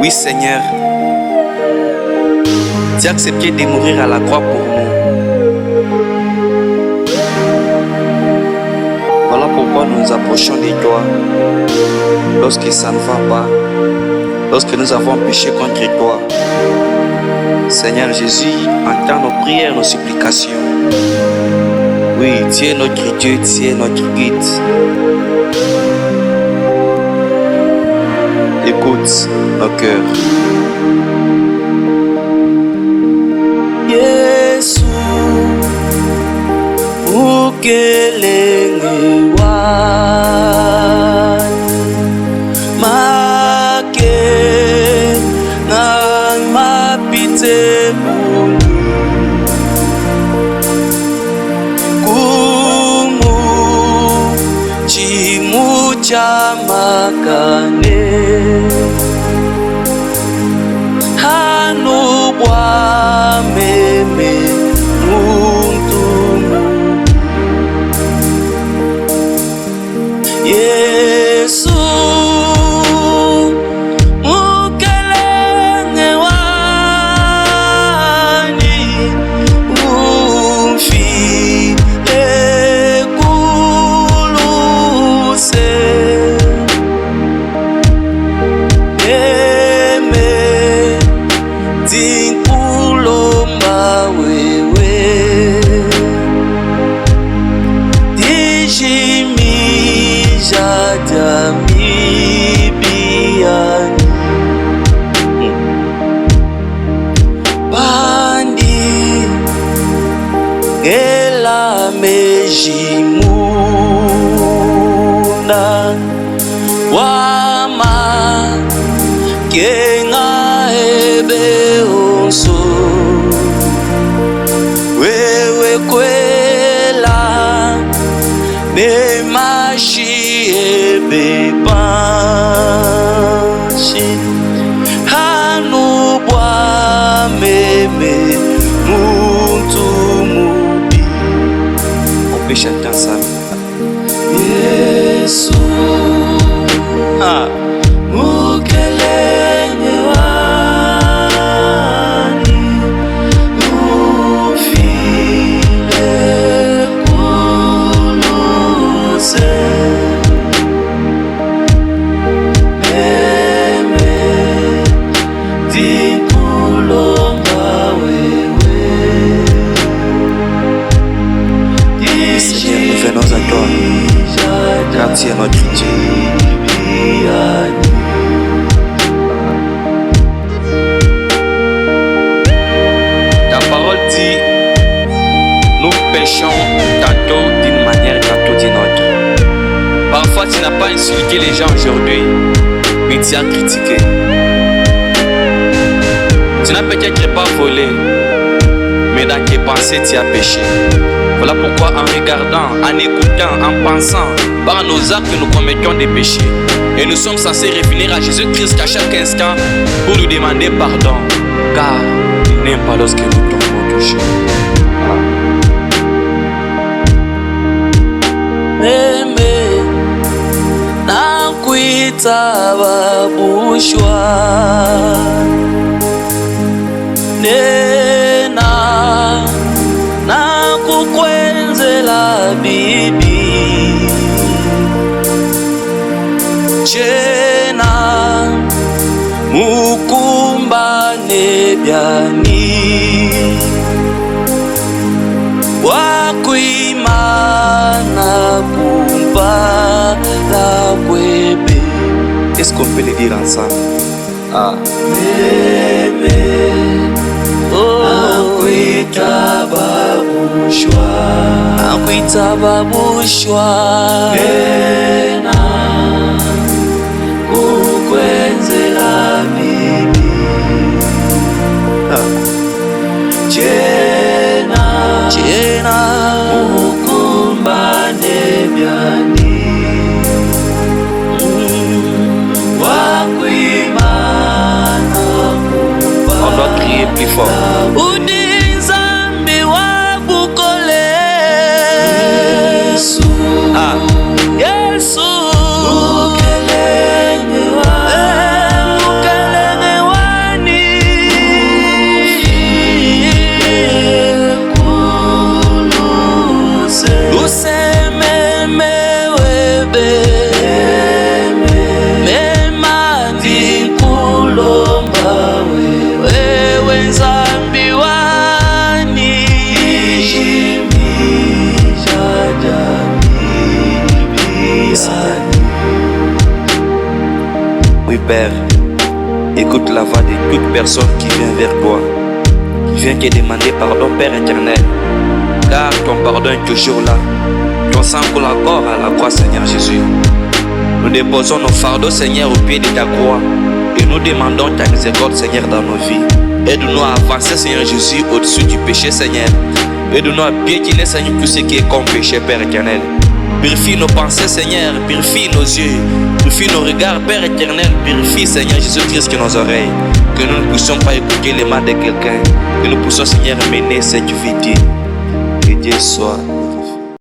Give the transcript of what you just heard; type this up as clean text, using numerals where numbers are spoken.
Oui Seigneur, tu as accepté de mourir à la croix pour nous. Voilà pourquoi nous nous approchons de toi lorsque ça ne va pas, lorsque nous avons péché contre toi. Seigneur Jésus, entends nos prières, nos supplications. Oui, tu es notre Dieu, tu es notre guide. Écoute nos cœurs. Yesu, ukelele wani, make nang mapite muni, kumu chimu chamakane. Meme muntumu Yesu mukelenge wani umfile kuluse eme ela mejimuna wama kenga ebe onso wewe kwela ne mashi ebe panshi hanu bwa meme chanter ensemble. Yesu, mukelenge wani, ufile kuluse, meme dikulomba wewe. Seigneur, nous venons à toi, car tu es notre Dieu. Ta parole dit, nous péchons tantôt d'une manière, tantôt d'une autre. Parfois, tu n'as pas insulté les gens aujourd'hui, mais tu as critiqué. Tu n'as peut-être pas volé, mais dans tes pensées, tu as péché. Voilà pourquoi en regardant, en écoutant, en pensant, par nos actes, nous commettons des péchés. Et nous sommes censés revenir à Jésus-Christ à chaque instant pour nous demander pardon. Car il n'aime pas lorsque nous tombons touchés. Meme, nakuita babushwa, nena nakukwenzela bibi chena mukumbane byani wakuimana kumpa la kwebe. Qu'est-ce qu'on peut le dire ensemble? Meme, akwita babushwa nena kukwenzela bibi chena ukumbane byani wakwimana kumba. On doit crier plus fort. Yes. Oui, Père, écoute la voix de toute personne qui vient vers toi, qui vient te demander pardon, Père éternel, car ton pardon est toujours là. Ton sang coule encore à la croix, Seigneur Jésus. Nous déposons nos fardeaux, Seigneur, au pied de ta croix et nous demandons ta miséricorde, Seigneur, dans nos vies. Aide-nous à avancer, Seigneur Jésus, au-dessus du péché, Seigneur. Aide-nous à piétiner, Seigneur, tout ce qui est comme péché, Père éternel. Purifie nos pensées, Seigneur. Purifie nos yeux. Purifie nos regards, Père éternel. Purifie, Seigneur Jésus-Christ, nos oreilles. Que nous ne puissions pas écouter les mal de quelqu'un. Que nous puissions, Seigneur, mener cette vie. Que Dieu soit